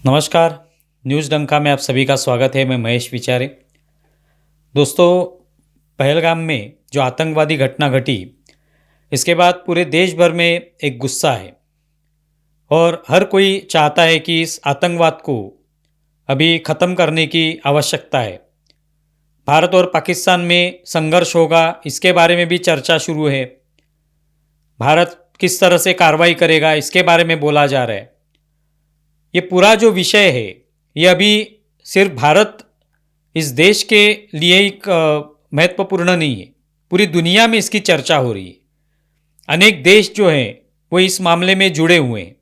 नमस्कार। न्यूज़ डंका में आप सभी का स्वागत है। मैं महेश विचारे। दोस्तों, पहलगाम में जो आतंकवादी घटना घटी, इसके बाद पूरे देश भर में एक गुस्सा है और हर कोई चाहता है कि इस आतंकवाद को अभी ख़त्म करने की आवश्यकता है। भारत और पाकिस्तान में संघर्ष होगा, इसके बारे में भी चर्चा शुरू है। भारत किस तरह से कार्रवाई करेगा, इसके बारे में बोला जा रहा है। ये पूरा जो विषय है, ये अभी सिर्फ भारत इस देश के लिए एक महत्वपूर्ण नहीं है, पूरी दुनिया में इसकी चर्चा हो रही है। अनेक देश जो हैं वो इस मामले में जुड़े हुए हैं।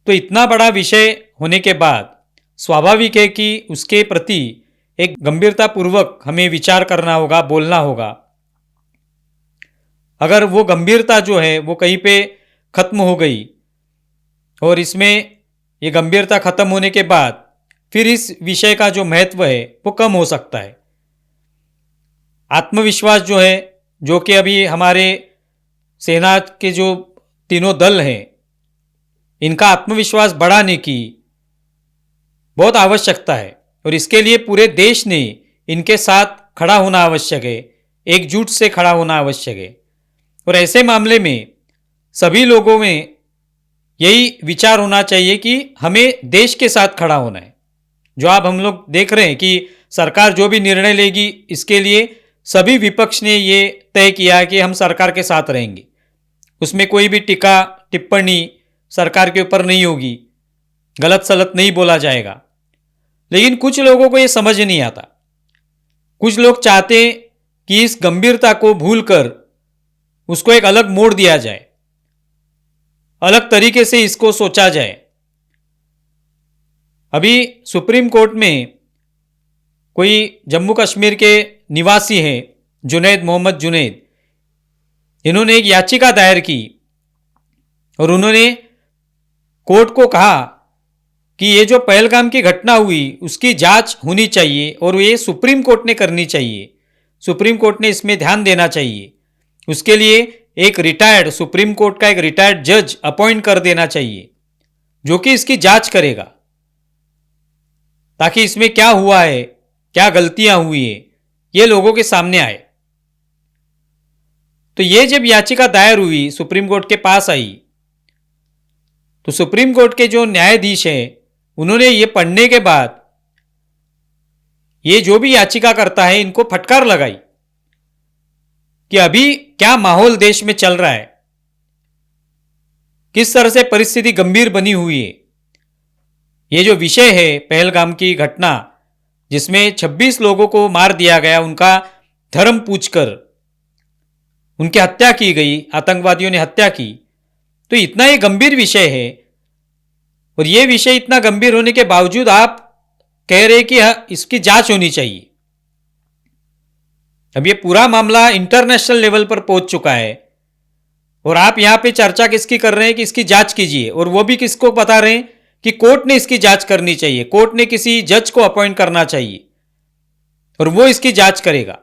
तो इतना बड़ा विषय होने के बाद स्वाभाविक है कि उसके प्रति एक गंभीरतापूर्वक हमें विचार करना होगा, बोलना होगा। अगर वो गंभीरता जो है वो कहीं पे खत्म हो गई और इसमें ये गंभीरता खत्म होने के बाद फिर इस विषय का जो महत्व है वो कम हो सकता है। आत्मविश्वास जो है, जो कि अभी हमारे सेना के जो तीनों दल हैं, इनका आत्मविश्वास बढ़ाने की बहुत आवश्यकता है और इसके लिए पूरे देश ने इनके साथ खड़ा होना आवश्यक है, एकजुट से खड़ा होना आवश्यक है। और ऐसे मामले में सभी लोगों में यही विचार होना चाहिए कि हमें देश के साथ खड़ा होना है। जो आप हम लोग देख रहे हैं कि सरकार जो भी निर्णय लेगी, इसके लिए सभी विपक्ष ने ये तय किया है कि हम सरकार के साथ रहेंगे। उसमें कोई भी टीका टिप्पणी सरकार के ऊपर नहीं होगी, गलत सलत नहीं बोला जाएगा। लेकिन कुछ लोगों को ये समझ नहीं आता। कुछ लोग चाहते हैं कि इस गंभीरता को भूलकर उसको एक अलग मोड़ दिया जाए, अलग तरीके से इसको सोचा जाए। अभी सुप्रीम कोर्ट में कोई जम्मू कश्मीर के निवासी हैं, जुनैद मोहम्मद जुनैद, इन्होंने एक याचिका दायर की और उन्होंने कोर्ट को कहा कि ये जो पहलगाम की घटना हुई उसकी जांच होनी चाहिए और ये सुप्रीम कोर्ट ने करनी चाहिए। सुप्रीम कोर्ट ने इसमें ध्यान देना चाहिए। उसके लिए एक रिटायर्ड सुप्रीम कोर्ट का एक रिटायर्ड जज अपॉइंट कर देना चाहिए, जो कि इसकी जांच करेगा, ताकि इसमें क्या हुआ है, क्या गलतियां हुई है, ये लोगों के सामने आए। तो ये जब याचिका दायर हुई, सुप्रीम कोर्ट के पास आई, तो सुप्रीम कोर्ट के जो न्यायाधीश हैं, उन्होंने ये पढ़ने के बाद ये जो भी याचिका करता है, इनको फटकार लगाई कि अभी क्या माहौल देश में चल रहा है, किस तरह से परिस्थिति गंभीर बनी हुई है। ये जो विषय है पहलगाम की घटना, जिसमें 26 लोगों को मार दिया गया, उनका धर्म पूछकर उनकी हत्या की गई, आतंकवादियों ने हत्या की। तो इतना ही गंभीर विषय है और ये विषय इतना गंभीर होने के बावजूद आप कह रहे कि इसकी जांच होनी चाहिए। अब ये पूरा मामला इंटरनेशनल लेवल पर पहुंच चुका है और आप यहां पे चर्चा किसकी कर रहे हैं कि इसकी जांच कीजिए, और वो भी किसको बता रहे हैं कि कोर्ट ने इसकी जांच करनी चाहिए, कोर्ट ने किसी जज को अपॉइंट करना चाहिए और वो इसकी जांच करेगा।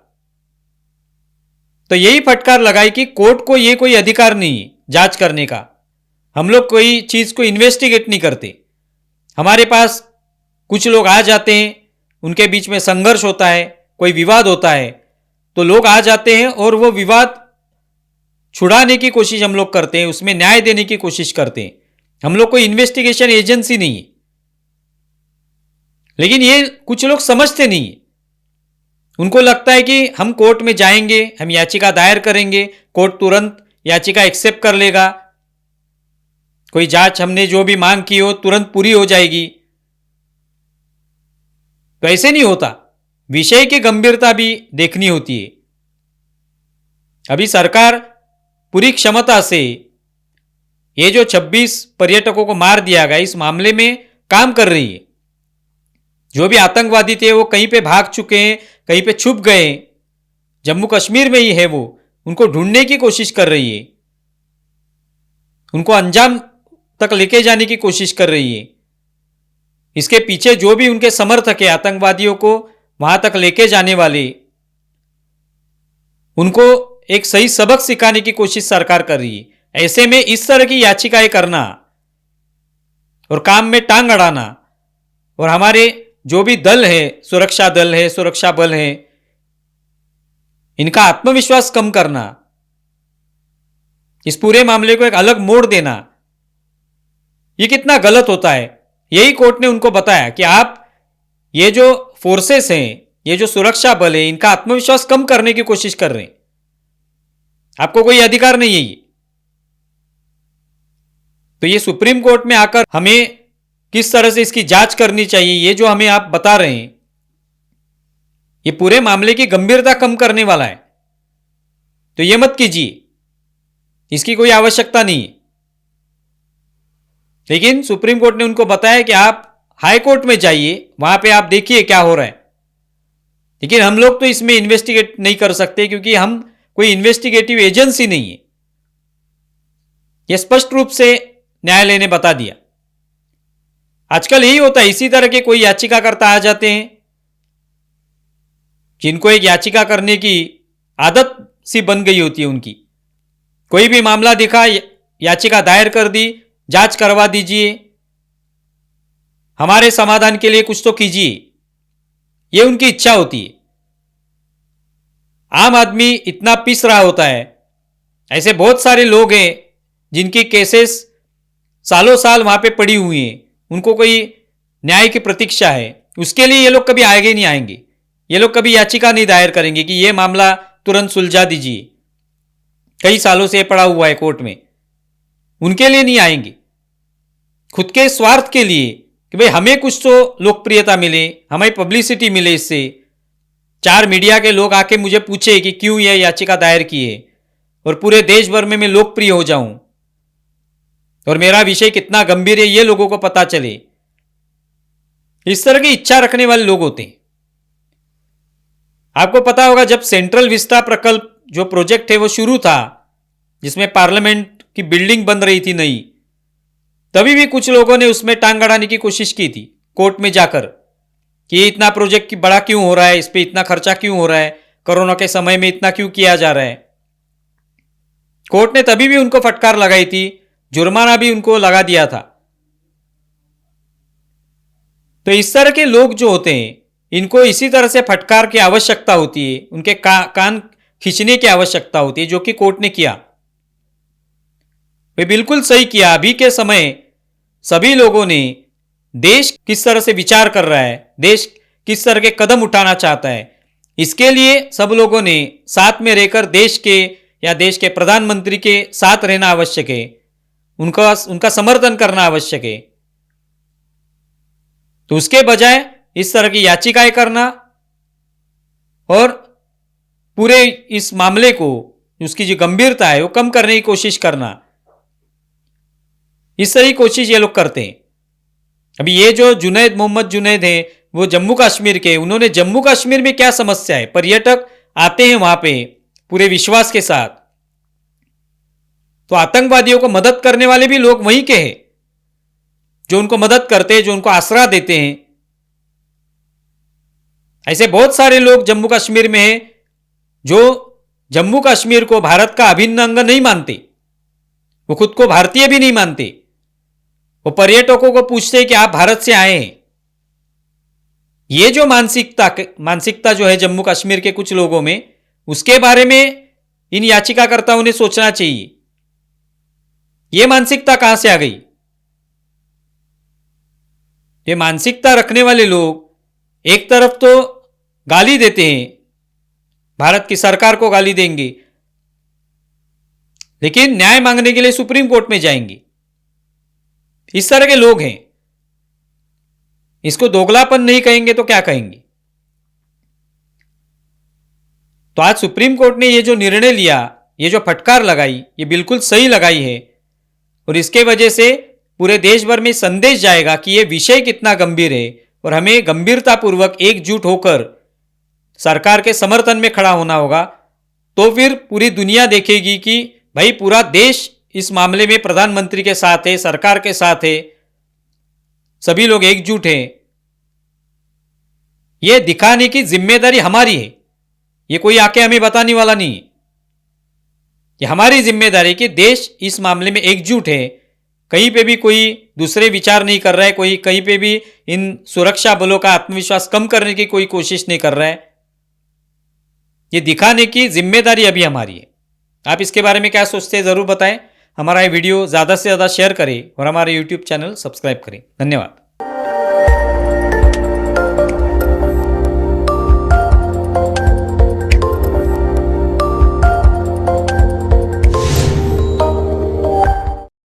तो यही फटकार लगाई कि कोर्ट को ये कोई अधिकार नहीं है जांच करने का। हम लोग कोई चीज को इन्वेस्टिगेट नहीं करते। हमारे पास कुछ लोग आ जाते हैं, उनके बीच में संघर्ष होता है, कोई विवाद होता है, तो लोग आ जाते हैं और वो विवाद छुड़ाने की कोशिश हम लोग करते हैं, उसमें न्याय देने की कोशिश करते हैं। हम लोग कोई इन्वेस्टिगेशन एजेंसी नहीं है। लेकिन ये कुछ लोग समझते नहीं है। उनको लगता है कि हम कोर्ट में जाएंगे, हम याचिका दायर करेंगे, कोर्ट तुरंत याचिका एक्सेप्ट कर लेगा, कोई जांच हमने जो भी मांग की हो तुरंत पूरी हो जाएगी। तो ऐसे नहीं होता। विषय की गंभीरता भी देखनी होती है। अभी सरकार पूरी क्षमता से ये जो 26 पर्यटकों को मार दिया गया, इस मामले में काम कर रही है। जो भी आतंकवादी थे वो कहीं पे भाग चुके हैं, कहीं पे छुप गए, जम्मू कश्मीर में ही है वो, उनको ढूंढने की कोशिश कर रही है, उनको अंजाम तक लेके जाने की कोशिश कर रही है। इसके पीछे जो भी उनके समर्थक है, आतंकवादियों को वहां तक लेके जाने वाले, उनको एक सही सबक सिखाने की कोशिश सरकार कर रही है। ऐसे में इस तरह की याचिकाएं करना और काम में टांग अड़ाना, और हमारे जो भी दल है, सुरक्षा दल है, सुरक्षा बल है, इनका आत्मविश्वास कम करना, इस पूरे मामले को एक अलग मोड़ देना, ये कितना गलत होता है। यही कोर्ट ने उनको बताया कि आप ये जो फोर्सेस हैं, ये जो सुरक्षा बल है, इनका आत्मविश्वास कम करने की कोशिश कर रहे हैं। आपको कोई अधिकार नहीं है ये। तो ये सुप्रीम कोर्ट में आकर हमें किस तरह से इसकी जांच करनी चाहिए, ये जो हमें आप बता रहे हैं, ये पूरे मामले की गंभीरता कम करने वाला है। तो ये मत कीजिए, इसकी कोई आवश्यकता नहीं है। लेकिन सुप्रीम कोर्ट ने उनको बताया कि आप हाई कोर्ट में जाइए, वहां पे आप देखिए क्या हो रहा है। लेकिन हम लोग तो इसमें इन्वेस्टिगेट नहीं कर सकते, क्योंकि हम कोई इन्वेस्टिगेटिव एजेंसी नहीं है। यह स्पष्ट रूप से न्यायालय ने बता दिया। आजकल यही होता है, इसी तरह के कोई याचिकाकर्ता आ जाते हैं जिनको एक याचिका करने की आदत सी बन गई होती है उनकी। कोई भी मामला दिखा, याचिका दायर कर दी, जांच करवा दीजिए, हमारे समाधान के लिए कुछ तो कीजिए, ये उनकी इच्छा होती है। आम आदमी इतना पिस रहा होता है। ऐसे बहुत सारे लोग हैं जिनकी केसेस सालों साल वहां पे पड़ी हुई हैं, उनको कोई न्याय की प्रतीक्षा है। उसके लिए ये लोग कभी आगे नहीं आएंगे, ये लोग कभी याचिका नहीं दायर करेंगे कि ये मामला तुरंत सुलझा दीजिए, कई सालों से पड़ा हुआ है कोर्ट में। उनके लिए नहीं आएंगे, खुद के स्वार्थ के लिए कि भाई हमें कुछ तो लोकप्रियता मिले, हमें पब्लिसिटी मिले, इससे 4 मीडिया के लोग आके मुझे पूछे कि क्यों यह याचिका दायर की है, और पूरे देश भर में मैं लोकप्रिय हो जाऊं और मेरा विषय कितना गंभीर है ये लोगों को पता चले। इस तरह की इच्छा रखने वाले लोग होते हैं। आपको पता होगा, जब सेंट्रल विस्टा प्रकल्प जो प्रोजेक्ट है वो शुरू था, जिसमें पार्लियामेंट की बिल्डिंग बन रही थी नई, तभी भी कुछ लोगों ने उसमें टांग अड़ाने की कोशिश की थी कोर्ट में जाकर कि ये इतना प्रोजेक्ट बड़ा क्यों हो रहा है, इस पे इतना खर्चा क्यों हो रहा है, कोरोना के समय में इतना क्यों किया जा रहा है। कोर्ट ने तभी भी उनको फटकार लगाई थी, जुर्माना भी उनको लगा दिया था। तो इस तरह के लोग जो होते हैं, इनको इसी तरह से फटकार की आवश्यकता होती है, उनके कान खींचने की आवश्यकता होती है, जो कि कोर्ट ने किया। वे बिल्कुल सही किया। अभी के समय सभी लोगों ने देश किस तरह से विचार कर रहा है, देश किस तरह के कदम उठाना चाहता है, इसके लिए सब लोगों ने साथ में रहकर देश के या देश के प्रधानमंत्री के साथ रहना आवश्यक है, उनका समर्थन करना आवश्यक है। तो उसके बजाय इस तरह की याचिकाएं करना और पूरे इस मामले को, उसकी जो गंभीरता है वो कम करने की कोशिश करना, इस तरह की कोशिश ये लोग करते हैं। अभी ये जो मोहम्मद जुनैद हैं, वो जम्मू कश्मीर के, उन्होंने जम्मू कश्मीर में क्या समस्या है, पर्यटक आते हैं वहां पे पूरे विश्वास के साथ, तो आतंकवादियों को मदद करने वाले भी लोग वहीं के हैं, जो उनको मदद करते हैं, जो उनको आसरा देते हैं। ऐसे बहुत सारे लोग जम्मू कश्मीर में हैं जो जम्मू कश्मीर को भारत का अभिन्न अंग नहीं मानते, वो खुद को भारतीय भी नहीं मानते। वो पर्यटकों को पूछते हैं कि आप भारत से आए हैं। ये जो मानसिकता जो है जम्मू कश्मीर के कुछ लोगों में, उसके बारे में इन याचिकाकर्ताओं ने सोचना चाहिए। ये मानसिकता कहां से आ गई? ये मानसिकता रखने वाले लोग एक तरफ तो गाली देते हैं, भारत की सरकार को गाली देंगे, लेकिन न्याय मांगने के लिए सुप्रीम कोर्ट में जाएंगे। इस तरह के लोग हैं। इसको दोगलापन नहीं कहेंगे तो क्या कहेंगे? तो आज सुप्रीम कोर्ट ने ये जो निर्णय लिया, ये जो फटकार लगाई, ये बिल्कुल सही लगाई है, और इसके वजह से पूरे देश भर में संदेश जाएगा कि ये विषय कितना गंभीर है और हमें गंभीरतापूर्वक एकजुट होकर सरकार के समर्थन में खड़ा होना होगा। तो फिर पूरी दुनिया देखेगी कि भाई पूरा देश इस मामले में प्रधानमंत्री के साथ है, सरकार के साथ है, सभी लोग एकजुट हैं। यह दिखाने की जिम्मेदारी हमारी है, ये कोई आके हमें बताने वाला नहीं है। ये हमारी जिम्मेदारी है कि देश इस मामले में एकजुट है, कहीं पे भी कोई दूसरे विचार नहीं कर रहा है, कोई कहीं पे भी इन सुरक्षा बलों का आत्मविश्वास कम करने की कोई कोशिश नहीं कर रहा है। ये दिखाने की जिम्मेदारी अभी हमारी है। आप इसके बारे में क्या सोचते हैं ज़रूर बताएं। हमारा ये वीडियो ज़्यादा से ज़्यादा शेयर करें और हमारे यूट्यूब चैनल सब्सक्राइब करें। धन्यवाद।